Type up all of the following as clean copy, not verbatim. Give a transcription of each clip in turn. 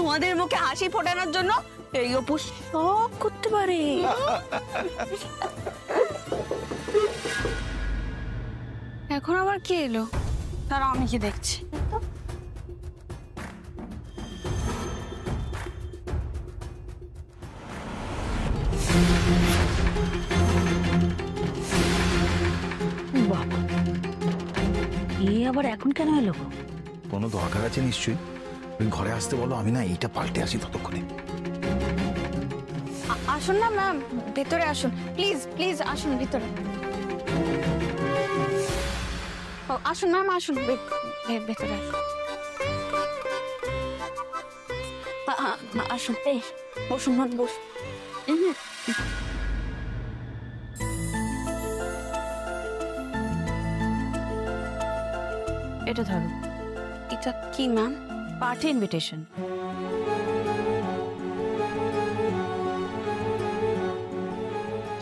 তোমাদের মুখে হাসি ফোটানোর জন্য এই অপু সব করতে পারে। এখন আবার কে এলো? তারা আমি কি দেখছি। বাবা, এ আবার এখন কেন এলো? কোনো দরকার আছে নিশ্চয়ই। তুমি ঘরে আসতে বলো, আমি না এইটা পাল্টে আসি ততক্ষণে। আসুন না ম্যাম, ভেতরে আসুন প্লিজ, প্লিজ আসুন ভিতরে। আসুন ম্যাম, আসুন ভেতরে আসুন। আসুন, এই বসুন ম্যাম, বসুন। এটা ধরো। এটা কি ma'am? Party invitation.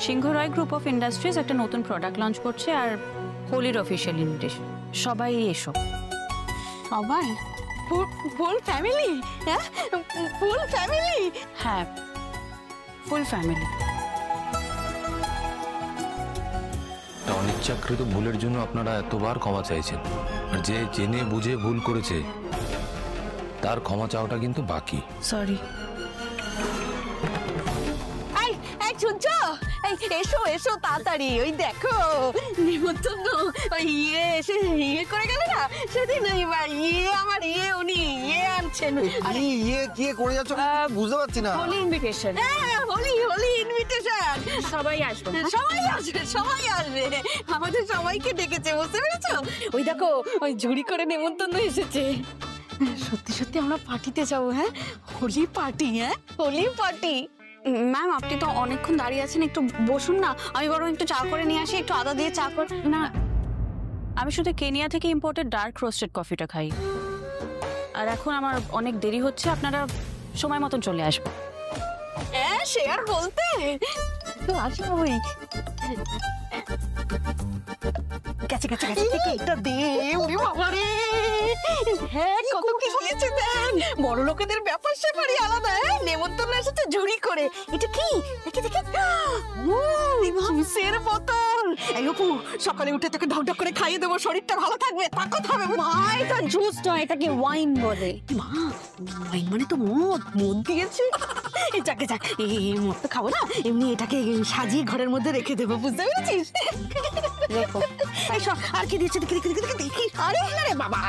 Singha Roy group of industries একটা নতুন প্রোডাক্ট লঞ্চ করছে, আর হোলির অফিসিয়াল ইনভিটেশন। সবাই এসো। সবাই? Full family? হ্যাঁ, ফুল ফ্যামিলি। হ্যাঁ, ফুল ফ্যামিলি। অনিচ্ছাকৃত ভুলের জন্য আপনারা এতবার ক্ষমা চাইছেন, আর যে জেনে বুঝে ভুল করেছে তার ক্ষমা চাওয়াটা কিন্তু বাকি। সরি। শুনছো? এসো এসো তাড়াতাড়ি। ওই দেখো নিমন্ত্রণ, ওই এসে করে গেল না সেদিন, আমার উনি আনছেন। কি করে যাচ্ছ বুঝতে পারছি না। হোলি ইনভিটেশন। হ্যাঁ, হোলি ইনভিটেশন। সবাই আসবে, সবাই আসবে, সবাই আসবে। আমাদের সবাইকে ডেকেছে, বুঝতে পেরেছো? ওই দেখো, ওই ঝুড়ি করে নেমন্তন্ন এসেছে। সত্যি সত্যি আমরা পার্টিতে যাবো। হ্যাঁ, হোলি পার্টি। হ্যাঁ, হোলি পার্টি। ম্যাম, আপনি তো অনেকক্ষণ দাঁড়িয়ে আছেন, একটু বসুন না। আমি বরং একটু চা করে নিয়ে আসি, একটু আদা দিয়ে চা করে। না, আমি শুধু কেনিয়া থেকে ইম্পোর্টেড ডার্ক রোস্টেড কফিটা খাই। আর এখন আমার অনেক দেরি হচ্ছে, আপনারা সময় মতন চলে আসবেন। হ্যাঁ, সে আর বলতে। তো আসবোই। কাছে কাছে কাছে থেকে এটা দে। ওরে বাবা রে, হ্যাঁ কত কি দিয়েছে দেন। বড় লোকেদের ব্যাপার সেপারই আলাদা। নেমন্তন্ন এসেছে ঝুড়ি করে। এটা কি দেখি দেখি, জুসের বোতল। এই অপু, সকালে উঠে তোকে ঢকঢক করে খাইয়ে দেবো, শরীরটা ভালো থাকবে, তাকত হবে। মা, এটা জুস নয়, এটাকে ওয়াইন বলে। মা, ওয়াইন মানে তো মদ। মদ দিয়েছে। যাকে যাক, এই মদ তো খাবো না, এমনি এটাকে সাজিয়ে ঘরের মধ্যে রেখে দেবো, বুঝতে পেরেছিস? দেখো, আর কি দিয়েছে দেখি দেখি দেখি দেখি। আরে আরে বাবা,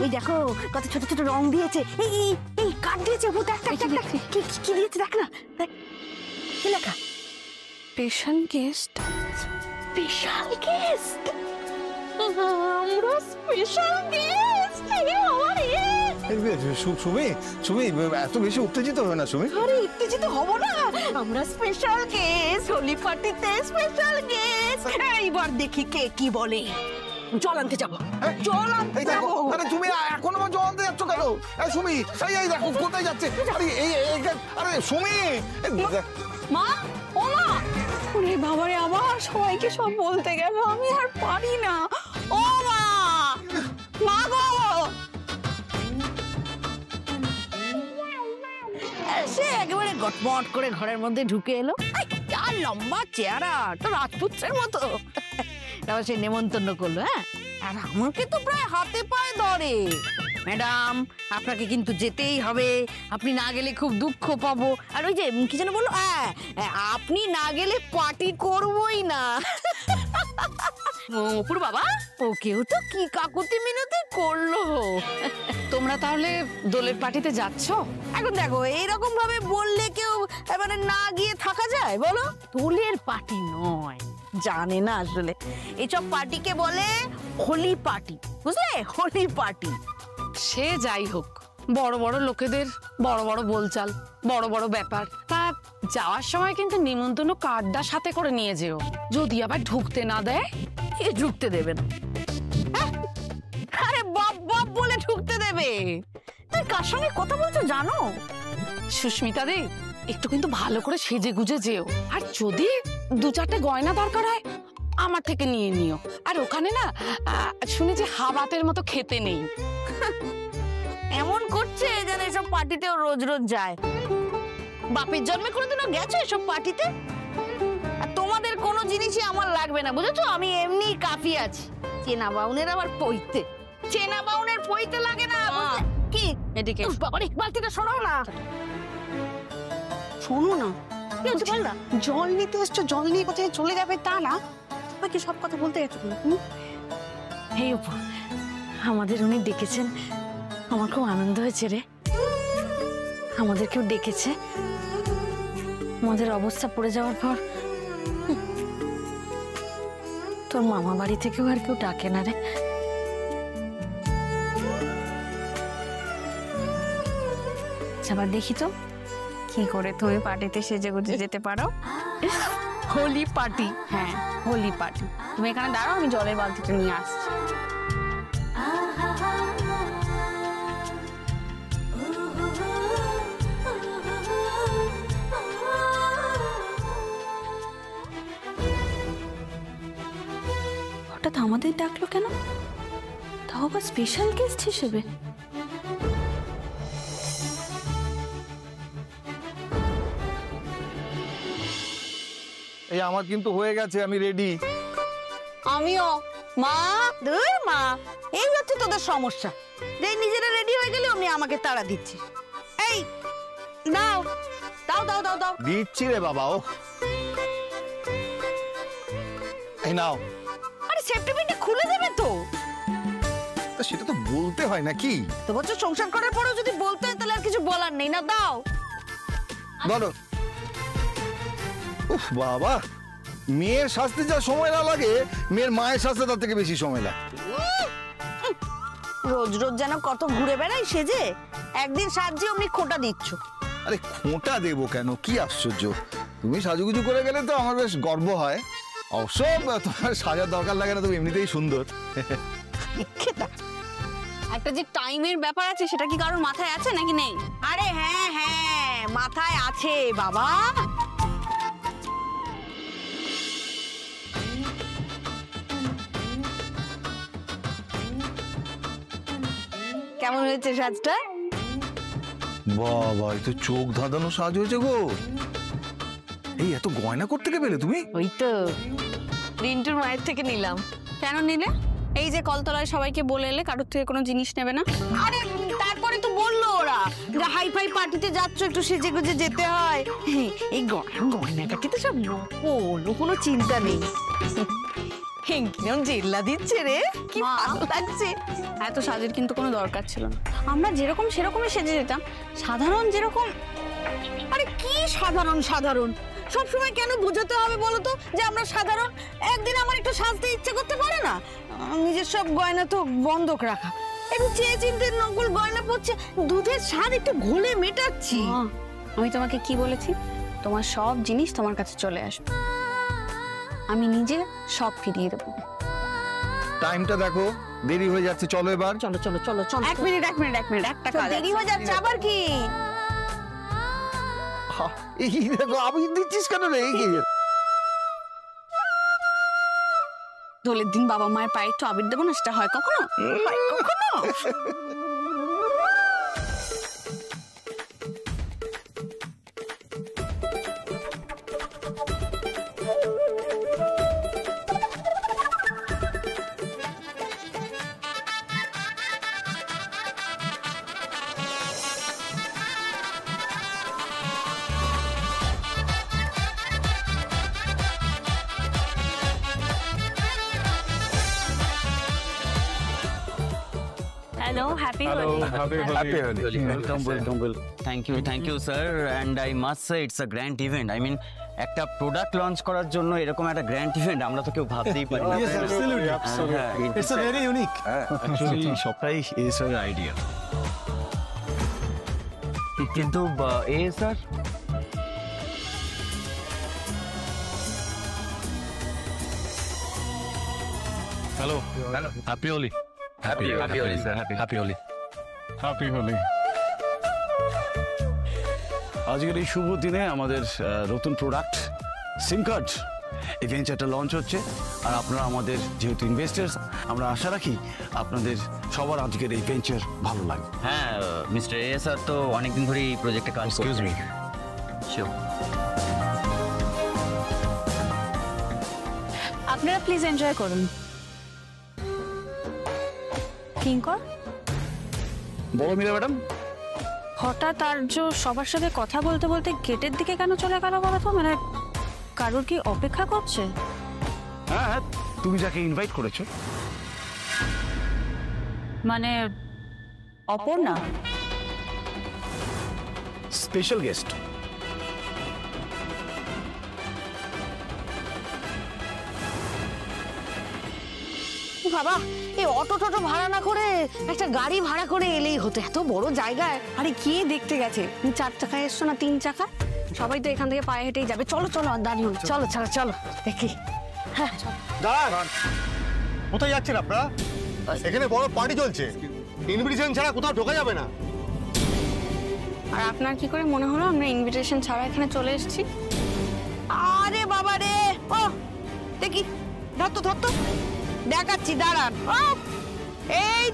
ওই দেখো কত ছোট ছোট রং দিয়েছে। এই কাঠ দিয়েছে। কি দিয়েছে দেখ না, দেখ কি লেখা। Special guest. Special guest? আমরা স্পেশাল গেস্ট? সুমি, এত বেশি উত্তেজিত হবে না সুমি। আরে উত্তেজিত হব না, আমরা স্পেশাল গেস্ট, হোলি পার্টিতে স্পেশাল গেস্ট। এইবার দেখি কে কি বলে। জল আনতে যাবো, জল আনতে যাবো। আরে তুমি এখন আবার জল আনতে যাচ্ছ কেন? সুমি, এই দেখো কোথায় যাচ্ছে। আরে সুমি, মা, ও মা। ওরে বাবারে, আবার সবাইকে সব বলতে গেল, আমি আর পারি না। ও মা, মা গো। সে একেবারে গটমট করে ঘরের মধ্যে ঢুকে এলো। আর লম্বা চেহারা, তো রাজপুত্রের মতো। তারপর সে নেমন্তন্ন করলো। হ্যাঁ, আর আমাকে তো প্রায় হাতে পায়ে ধরে। ম্যাডাম, আপনাকে কিন্তু যেতেই হবে, আপনি না গেলে খুব দুঃখ পাবো। আর ওই যে কি যেন বললো, আপনি না গেলে পার্টি করবই না। অপুর বাবা, ওকেও তো কি কাকুতি মিনতি করলো। তোমরা তাহলে দোলের পার্টিতে যাচ্ছ? এখন দেখো, এইরকম ভাবে বললে কেউ এবারে না গিয়ে থাকা যায় বলো? দোলের পার্টি নয়, জানে না আসলে এইসব পার্টিকে বলে হোলি পার্টি, বুঝলে? হোলি পার্টি। সে যাই হোক, বড় বড় লোকেদের বড় বড় বলচাল, বড় বড় ব্যাপার। তা যাওয়ার সময় কিন্তু নিমন্ত্রণ কার্ডটা সাথে করে নিয়ে যেও, যদি আবার ঢুকতে না দেয়। এ ঢুকতে দেবে না? আরে বাপ বাপ বলে ঢুকতে দেবে? তুই কার সঙ্গে কথা বলছো জানো? সুস্মিতা দে, একটু কিন্তু ভালো করে সেজে গুজে যেও। আর যদি দু চারটে গয়না দরকার হয় আমার থেকে নিয়ে নিও। আর ওখানে না শুনেছি হাবাতের মতো খেতে নেই। এমন করছে যেন এসব পার্টিতেও রোজ রোজ যায়। বাপের জন্মে কোনোদিনও গেছো এসব পার্টিতে? আর তোমাদের কোনো জিনিসই আমার লাগবে না, বুঝেছো? আমি এমনি কাফি আছি। চেনা বাউনের আবার পইতে, চেনা বাউনের পইতে লাগে না। কি এদিকে বাবারে, বালতিটা সরাও না। শোনো না, জল নিতে এসছো, জল নিয়ে কোথায় চলে যাবে তা না, বাকি সব কথা বলতে গেছো। এই অপু, আমাদের উনি ডেকেছেন, আমার খুব আনন্দ হয়েছে রে। আমাদের কেউ ডেকেছে, আমাদের অবস্থা পড়ে যাওয়ার পর তোর মামা বাড়ি থেকেও আর কেউ ডাকে না রে। আবার দেখি তো কি করে তুমি পার্টিতে সেজে গুজে যেতে পারো। হোলি পার্টি, হ্যাঁ হোলি পার্টি। তুমি এখানে দাঁড়াও, আমি জলের বালতিটা নিয়ে আসছি। হঠাৎ আমাদের ডাকলো কেন? তাও আবার স্পেশাল গেস্ট হিসেবে। এই আমার কিন্তু হয়ে গেছে, আমি রেডি। আমিও। মা, দূর মা, এই হচ্ছে তোদের সমস্যা, যে নিজেরা রেডি হয়ে গেলে অমনি আমাকে তাড়া দিচ্ছিস। এই দাও দাও দাও দাও দাও। দিচ্ছি রে বাবা। ও এই নাও। আরে সেফটি পিনটা খুলে দেবে তো? তা সেটা তো বলতে হয় নাকি? তো বছর সংসার করার পরেও যদি বলতে হয় তাহলে আর কিছু বলার নেই। না দাও। ধরো। উফ বাবা, মেয়ের সাজতে যা সময় না লাগে, মেয়ের মায়ের সাজতে তার থেকে বেশি সময় লাগে। রোজ রোজ যেন কত ঘুরে বেড়াই সেজে, একদিন সাজছি অমনি খোঁটা দিচ্ছ। আরে খোঁটা দেবো কেন, কি আশ্চর্য! তুমি সাজুগুজু করে গেলে তো আমার বেশ গর্ব হয়। অবশ্য তোমার সাজার দরকার লাগে না, তুমি এমনিতেই সুন্দর। একটা যে টাইমের ব্যাপার আছে, সেটা কি কারোর মাথায় আছে নাকি নেই? আরে হ্যাঁ হ্যাঁ, মাথায় আছে বাবা। কেমন হয়েছে সাজটা? বাবা, এই তো চোখ ধাঁধানো সাজ হয়েছে গো। এই এত গয়না করতে কে পেলে তুমি? ওই তো রিন্টুর মায়ের থেকে নিলাম। কেন নিলে? এই যে কলতলায় সবাইকে বলে এলে কারোর থেকে কোনো জিনিস নেবে না। আরে তারপরে তো বললো ওরা যে হাই ফাই পার্টিতে যাচ্ছ, একটু সেজে গুজে যেতে হয়। এই গয়নাটাকে সব নকল, কোনো চিন্তা নেই। কিরম জেল্লা দিচ্ছে রে, কি ভালো লাগছে। এত সাজের কিন্তু কোনো দরকার ছিল না। আমরা যেরকম সেরকমই সেজে যেতাম, সাধারণ যেরকম। আরে কি সাধারণ সাধারণ, সবসময় কেন বোঝাতে হবে বলো তো যে আমরা সাধারণ? একদিন আমার একটু সাজতে ইচ্ছে করতে পারে না? নিজের সব গয়না তো বন্ধক রাখা, একটু চেয়ে চিনতে নকল গয়না পড়ছে, দুধের স্বাদ একটু ঘোলে মেটাচ্ছি। আমি তোমাকে কি বলেছি? তোমার সব জিনিস তোমার কাছে চলে আসবে, আমি নিজে সব ফিরিয়ে দেবো। টাইমটা দেখো, দেরি হয়ে যাচ্ছে, চলো এবার। চলো চলো চলো চলো। এক মিনিট একটা কাজ দেরি হয়ে যাচ্ছে আবার কি? এই দেখো, আমি দিচ্ছিস কেন রে? এই দোলের দিন বাবা মায়ের পায়ে একটু আবির দেবো না, সেটা হয় কখনো? হয় কখনো? Hello, happy Holi. Happy Holi. Welcome. Thank you, sir. And I must say, it's a grand event. I mean, একটা প্রোডাক্ট লঞ্চ করার জন্য এরকম একটা গ্র্যান্ড ইভেন্ট আমরা তো কেউ ভাবতেই পারি না। Yes, absolutely. It's a very unique. Actually, সবটাই এসআর আইডিয়া। কিন্তু এ sir, hello, happy Holi. Happy Holi sir, happy Holi. Happy Holi. আজকের এই শুভ দিনে আমাদের নতুন প্রোডাক্ট সিম কার্ড এই ভেঞ্চারটা লঞ্চ হচ্ছে। আর আপনারা আমাদের যেহেতু ইনভেস্টার্স, আমরা আশা রাখি আপনাদের সবার আজকের এই ভেঞ্চার ভালো লাগে। হ্যাঁ মিস্টার এ স্যার তো অনেকদিন ধরে এই প্রজেক্টে কাজ এক্সকিউজ মি, শিওর। আপনারা প্লিজ এনজয় করুন। কিঙ্কর, বলো মীরা ম্যাডাম। হঠাৎ আর্য সবার সাথে কথা বলতে বলতে গেটের দিকে কেন চলে গেল বলো তো? মানে কারোর কি অপেক্ষা করছে? হ্যাঁ হ্যাঁ, তুমি যাকে ইনভাইট করেছো। মানে অপর্ণা? Special guest. বাবা, এই অটো টোটো ভাড়া না করে একটা গাড়ি ভাড়া করে এলেই হতো, এত বড় জায়গায়। আরে কে দেখতে গেছে? তুমি 4 চাকায় এসছো না 3 চাকা? সবাই তো এখান থেকে পায়ে হেঁটেই যাবে। চলো চলো, আর দাঁড়িয়ে হলো। চলো চলো চলো দেখি। হ্যাঁ দাঁড়ান, কোথায় যাচ্ছেন আপনারা? এখানে বড় পার্টি চলছে, ইনভিটেশন ছাড়া কোথাও ঢোকা যাবে না। আর আপনার কি করে মনে হলো আমরা ইনভিটেশন ছাড়া এখানে চলে এসেছি? আরে বাবা রে, ও দেখি, ধরতো ধরতো, দেখাচ্ছি দাঁড়ান। ও এই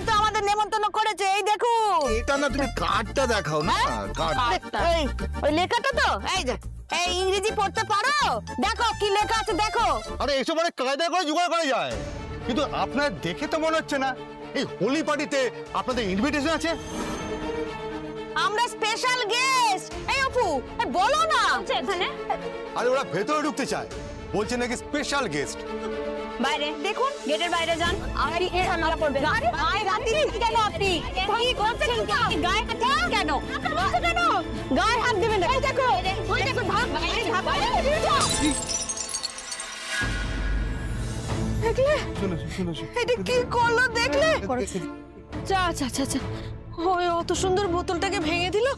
তো আমাদের নেমন্তন্ন করেছে, এই দেখুন। এটা না, তুমি কার্ডটা দেখাও না। কার্ড এই ওই লেখাটা তো, এই যে, এই ইংরেজি পড়তে পারো? দেখো কি লেখা আছে, দেখো। আরে এসব অনেক কায়দা করে জোগাড় করা যায়, কিন্তু আপনার দেখে তো মনে হচ্ছে না এই হোলি পার্টিতে আপনাদের ইনভিটেশন আছে। আমরা স্পেশাল গেস্ট। এই অপু, বলো না এখানে। আরে ওরা ভেতরে ঢুকতে চায়, বলছে নাকি স্পেশাল গেস্ট। বাইরে দেখুন, গেটের বাইরে যান। আর এর নালা পড়বে। গায়ে হাত দিচ্ছেন কেন আপনি? কি করছেন কি? গায়ে হাত দিচ্ছেন কেন? কেন গায়ে হাত দিবেন না? এই দেখো, ওই দেখো, ভাগ বাইরে, ভাগ বাইরে। দেখলে? এটা কি করলো দেখলে? যা আচ্ছা আচ্ছা আচ্ছা, ওই অত সুন্দর বোতলটাকে ভেঙে দিল।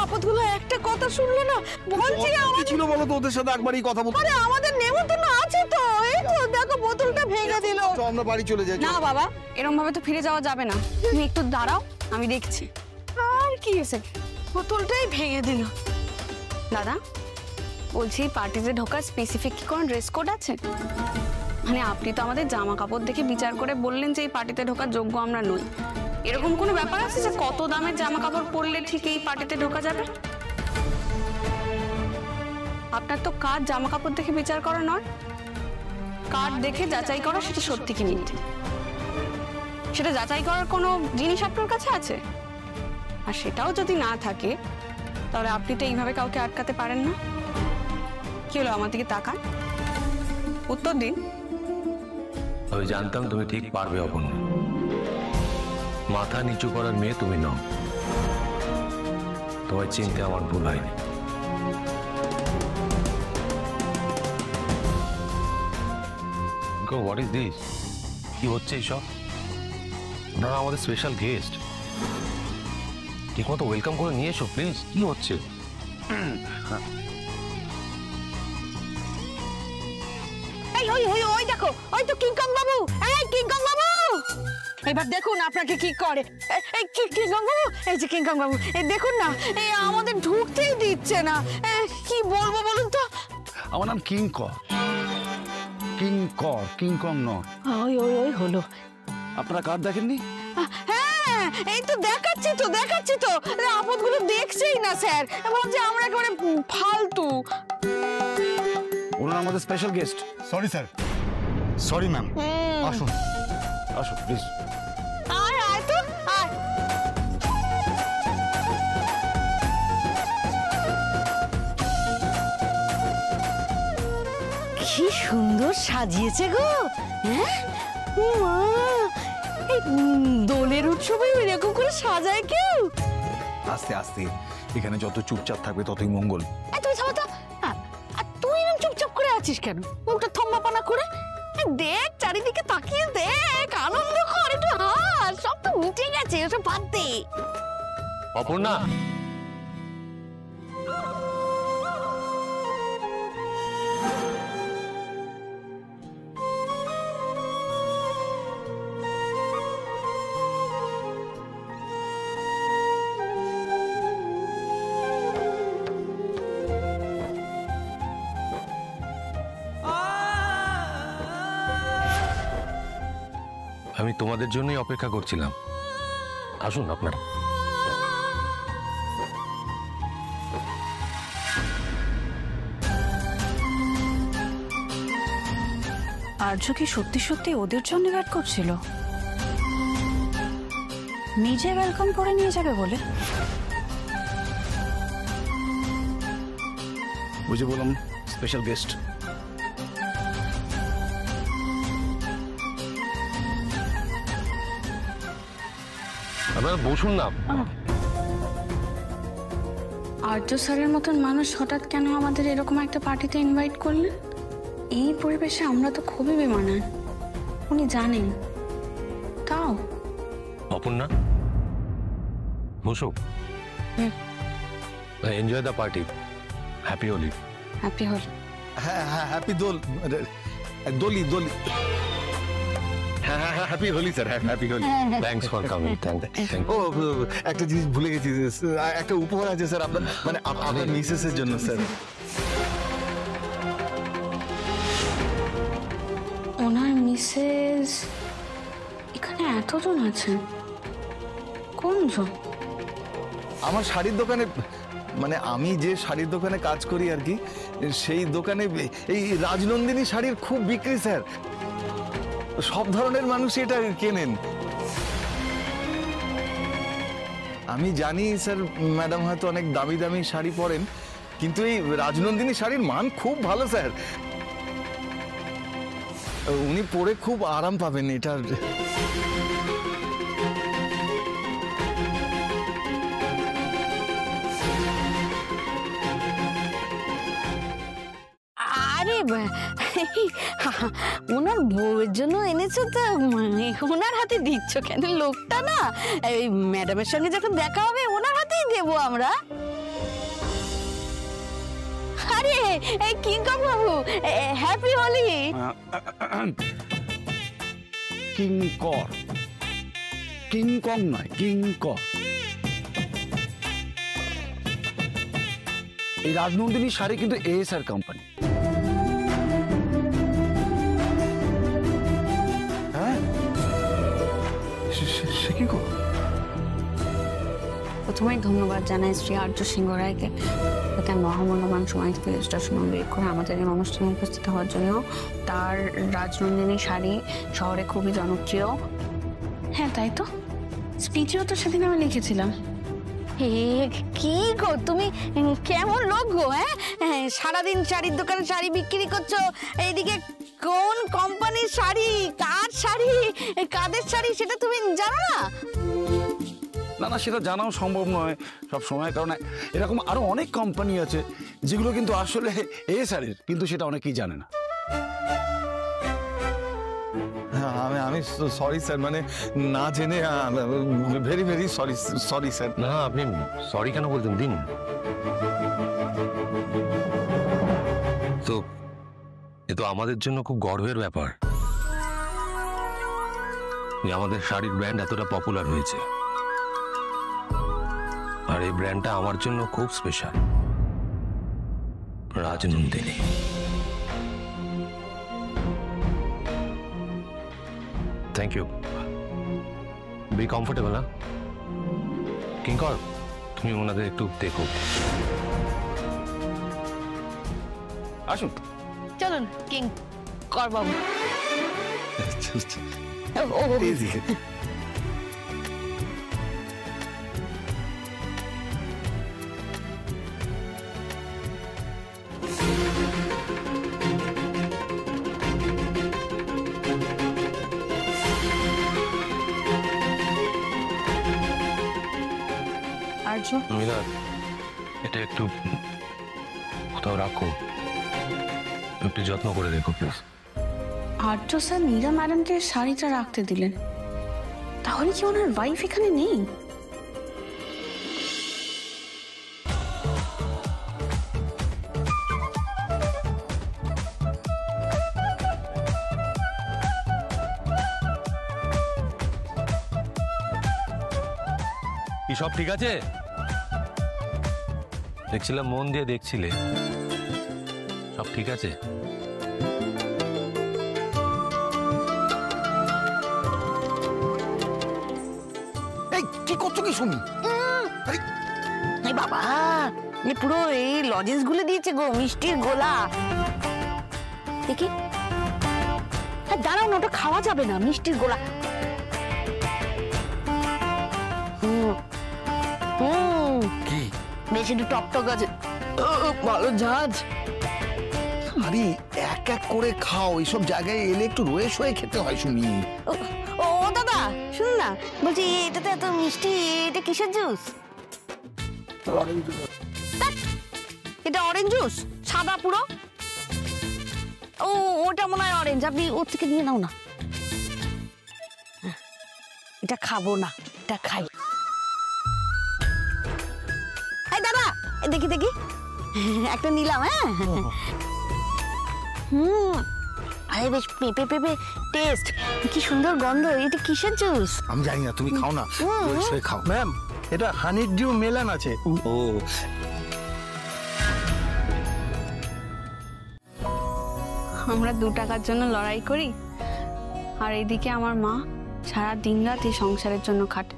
আপদগুলো একটা কথা শুনলো না। বলছি কি ছিল বলো তো ওদের সাথে একবারই কথা বলতে? আরে আমাদের নেমন্তন্ন আছে তো, এই তো দেখো বোতলটা ভেঙে দিল। চল আমরা বাড়ি চলে যাই। না বাবা, এরকম ভাবে তো ফিরে যাওয়া যাবে না। তুমি একটু দাঁড়াও, আমি দেখছি। আর কি হয়েছে? বোতলটাই ভেঙে দিল। দাদা বলছি, পার্টিতে ঢোকার স্পেসিফিক কি কোনো ড্রেস কোড আছে? মানে আপনি তো আমাদের জামা কাপড় দেখে বিচার করে বললেন যে এই পার্টিতে ঢোকার যোগ্য আমরা নই। এরকম কোনো ব্যাপার আছে যে কত দামের জামা কাপড় পরলে ঠিক এই পার্টিতে ঢোকা যাবে? আপনার তো কাজ জামা কাপড় দেখে বিচার করা নয়, কার্ড দেখে যাচাই করা সেটা সত্যি কি মিথ্যে। সেটা যাচাই করার কোনো জিনিস আপনার কাছে আছে? আর সেটাও যদি না থাকে তাহলে আপনি তো এইভাবে কাউকে আটকাতে পারেন না। কি হলো, আমার দিকে তাকান, উত্তর দিন। আমি জানতাম তুমি ঠিক পারবে অপর্ণা। মাথা নিচু করার মেয়ে তুমি নও। তোমার চিনতে আমার ভুল হয়নি। What is this? কি হচ্ছে এইসব? আপনারা আমাদের স্পেশাল গেস্ট, ঠিক মতো ওয়েলকাম করে নিয়ে এসো প্লিজ। কি হচ্ছে? এই ওই ওই ওই দেখো, ওই তো কিংকং বাবু। এই কিংকং বাবু, এবার দেখুন আপনাকে কি করে। এই কিংকং বাবু, এই যে কিংকং বাবু, এই দেখুন না, এই আমাদের ঢুকতেই দিচ্ছে না। কি বলবো বলুন তো? আমার নাম কিঙ্কর। কিঙ্কর, কিংকং নয়। ওই ওই ওই হলো। আপনারা কার্ড দেখেননি? হ্যাঁ এই তো দেখাচ্ছি তো, দেখাচ্ছি তো। আপদগুলো দেখছেই না স্যার, বলছে আমরা একেবারে ফালতু। ওনারা আমাদের special guest. Sorry sir, sorry ma'am. আসুন আসো প্লিজ। আয় আয় তো আয়। কি সুন্দর সাজিয়েছে গো। হ্যাঁ মা, এই দোলের উৎসবে এরকম করে সাজায় কেউ? আস্তে আস্তে, এখানে যত চুপচাপ থাকবে ততই মঙ্গল। তুই থামো তো। আর তুই এরকম চুপচাপ করে আছিস কেন? মুখটা থম্বাপানা করে দেখ, চারিদিকে তাকিয়ে দেখ, আনন্দ কর, একটু হাস। সব তো মিটে গেছে, ওসব বাদ দে। অপর্ণা, I আমি তোমাদের জন্যই অপেক্ষা করছিলাম। আসুন আপনারা। আর্য কি সত্যি সত্যি ওদের জন্য ওয়েট করছিল? নিজে ওয়েলকাম করে নিয়ে যাবে বলে? বুঝে বললাম স্পেশাল গেস্ট। আপনারা বসুন না। আর্য স্যারের মতন মানুষ হঠাৎ কেন আমাদের এরকম একটা পার্টিতে ইনভাইট করলেন? এই পরিবেশে আমরা তো খুবই বেমানান, উনি জানেন। তাও অপর্ণা, বসো। Enjoy the party. Happy Holi. Happy Holi. হ্যাঁ হ্যাঁ, হ্যাপি দোলি দোলি। হ্যাঁ হ্যাঁ হ্যাঁ, happy Holi sir, happy Holi. Thanks for coming. Thank. ও একটা জিনিস ভুলে গেছি, একটা উপহার আছে স্যার আপনার, মানে আপনার মিসেসের জন্য স্যার। ওনার মিসেস এখানে এতজন আছেন? কোনজন? আমার শাড়ির দোকানে, মানে আমি যে শাড়ির দোকানে কাজ করি আর কি, সেই দোকানে এই রাজনন্দিনী শাড়ির খুব বিক্রি স্যার। সব ধরনের মানুষ এটা কেনেন। আমি জানি স্যার ম্যাডাম হয়তো অনেক দামি দামি শাড়ি পরেন, কিন্তু এই রাজনন্দিনী শাড়ির মান খুব ভালো স্যার। উনি পরে খুব আরাম পাবেন এটা। আরে ওনার বউয়ের জন্য এনেছো তো, ওনার হাতে দিচ্ছ কেন? লোকটা না এই ম্যাডামের সঙ্গে যখন দেখা হবে ওনার হাতেই দেবো আমরা। আরে এই কিঙ্কর বাবু, হ্যাপি হোলি। কিঙ্কর, কিংকং নয়, কিঙ্কর। এই রাজনন্দিনী শাড়ি কিন্তু এএসআর কোম্পানি। হ্যাঁ, সে কি গো? প্রথমেই ধন্যবাদ জানাই শ্রী আর্য সিংহ রায়কে তার মহামূল্যবান সময় থেকে স্টেশন বের করে আমাদের এই অনুষ্ঠানে উপস্থিত হওয়ার জন্য। তার রাজনন্দিনী শাড়ি শহরে খুবই জনপ্রিয়। হ্যাঁ তাই তো, স্পিচেও তো সেদিন আমি লিখেছিলাম। কি গো তুমি, কেমন লোক গো? হ্যাঁ, সারাদিন শাড়ির দোকানে শাড়ি বিক্রি করছো, এইদিকে কোন কোম্পানির শাড়ি, কার শাড়ি, কাদের শাড়ি সেটা তুমি জানো না? না না, সেটা জানাও সম্ভব নয় সব সময়, কারণ এরকম আরো অনেক কোম্পানি আছে যেগুলো কিন্তু আসলে এএসআর এর, কিন্তু সেটা অনেকেই জানে না। আমি সরি স্যার, মানে না জেনে, ভেরি ভেরি সরি স্যার। না আপনি সরি কেন বলতেন? দিন তো, এ তো আমাদের জন্য খুব গর্বের ব্যাপার যে আমাদের শাড়ির ব্র্যান্ড এতটা পপুলার হয়েছে। আর এই ব্র্যান্ডটা আমার জন্য খুব special. Rajnandini. Thank you. Be comfortable. না কিঙ্কর, তুমি ওনাদের একটু দেখো। আসুন। চলুন কিঙ্কর বাবু। আর্য, মীরা, এটা একটু কোথাও রাখো, একটু যত্ন করে রেখো প্লিজ। আর্য স্যার মীরা ম্যাডামকে শাড়িটা রাখতে দিলেন, তাহলে কি ওনার ওয়াইফ এখানে নেই? কি সব ঠিক আছে? দেখছিলাম মন দিয়ে দেখছিলে, সব ঠিক আছে? সুমি। এই বাবা, এই পুরো এই লজেন্স গুলো দিয়েছে গো, মিষ্টির গোলা। দেখি, দাঁড়াও না, ওটা খাওয়া যাবে না, মিষ্টির গোলা। কি বেশ একটু টকটক আছে, ভালো ঝাঁঝ। আরে এক এক করে খাও, এইসব জায়গায় এলে একটু রয়ে শোয়ে খেতে হয় সুমি। ও দাদা শুনুন না, বলছি এটাতে এত মিষ্টি, এটা কিসের জুস? এটা অরেঞ্জ জুস, সাদা পুরো। ও ওটা মনে হয় অরেঞ্জ, আপনি ওর থেকে নিয়ে নাও না। এটা খাবো না, এটা খাই। এই দাদা, দেখি দেখি, একটা নিলাম। হ্যাঁ, আরে বেশ পেঁপে পেঁপে টেস্ট, কি সুন্দর গন্ধ। এটা কিসের জুস? আমি জানি না, তুমি খাও না, রয়ে শোয়ে খাও। ম্যাম, এটা হানির ডিউ মেলান আছে। ও আমরা 2 টাকার জন্য লড়াই করি, আর এইদিকে আমার মা সারা দিন রাত এই সংসারের জন্য খাটে,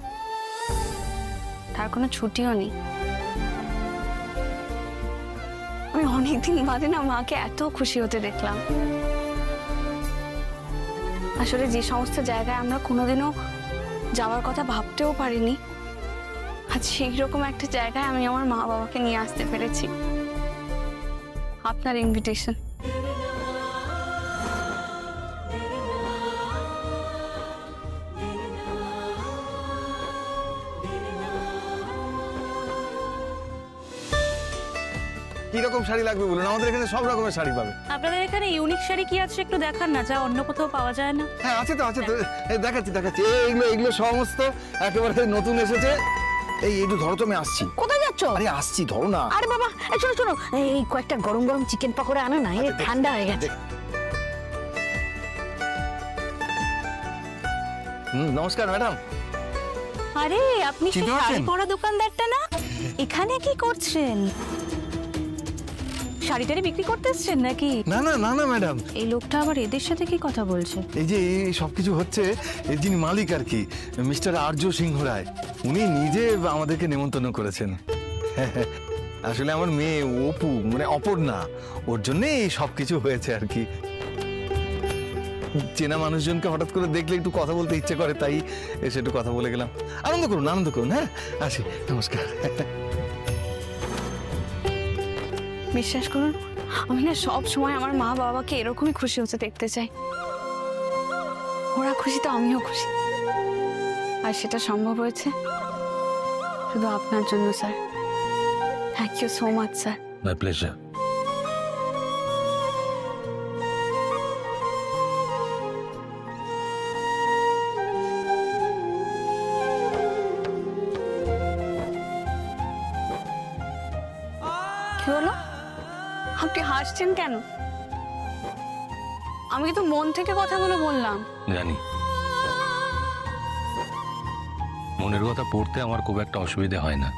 তার কোনো ছুটিও নেই। আমি অনেকদিন বাদে না মাকে এত খুশি হতে দেখলাম। আসলে যে সমস্ত জায়গায় আমরা কোনোদিনও যাওয়ার কথা ভাবতেও পারিনি, আজ সেই রকম একটা জায়গায় আমি আমার মা বাবাকে নিয়ে আসতে পেরেছি। আপনার ইনভিটেশন। কি রকম শাড়ি লাগবে বলুন, আমাদের এখানে সব রকমের শাড়ি পাবে। আপনাদের এখানে ইউনিক শাড়ি কি আছে একটু দেখান না, যা অন্য কোথাও পাওয়া যায় না। হ্যাঁ আছে তো, আছে তো, এই দেখাচ্ছি দেখাচ্ছি। এইগুলো এইগুলো সমস্ত একেবারে নতুন এসেছে। এই একটু ধরো তো, আমি আসছি। কোথায় যাচ্ছ? আরে আসছি, ধরো না। আরে বাবা, এই শোনো শোনো, এই কয়েকটা গরম গরম চিকেন পকোড়া আনো না, এই ঠান্ডা হয়ে গেছে। নমস্কার ম্যাডাম। আরে আপনি সেই চিনতে শাড়ি পারছেন? পরা দোকানদারটা না? এখানে কি করছেন? শাড়িটারি বিক্রি করতে এসছেন নাকি? না না না না ম্যাডাম, এই লোকটা আবার এদের সাথে কি কথা বলছে? এই যে এই সবকিছু হচ্ছে, এর যিনি মালিক আর কি, মিস্টার আর্য সিংহ রায়, উনি নিজে আমাদেরকে নেমন্তন্ন করেছেন। আসলে আমার মেয়ে অপু, মানে অপর্ণা, ওর জন্য এই সবকিছু হয়েছে আর কি। চেনা মানুষজনকে হঠাৎ করে দেখলে একটু কথা বলতে ইচ্ছে করে, তাই এসে একটু কথা বলে গেলাম। আনন্দ করুন, আনন্দ করুন। হ্যাঁ, আসি, নমস্কার। বিশ্বাস করুন, আমি না সব সময় আমার মা বাবাকে এরকমই খুশি হতে দেখতে চাই। ওরা খুশি তো আমিও খুশি, আর সেটা সম্ভব হয়েছে শুধু আপনার জন্য sir. Thank you so much sir. My pleasure. কি হলো? আপনি হাসছেন কেন? আমি তো মন থেকে কথাগুলো বললাম। জানি, মনের কথা পড়তে আমার খুব একটা অসুবিধা হয় না।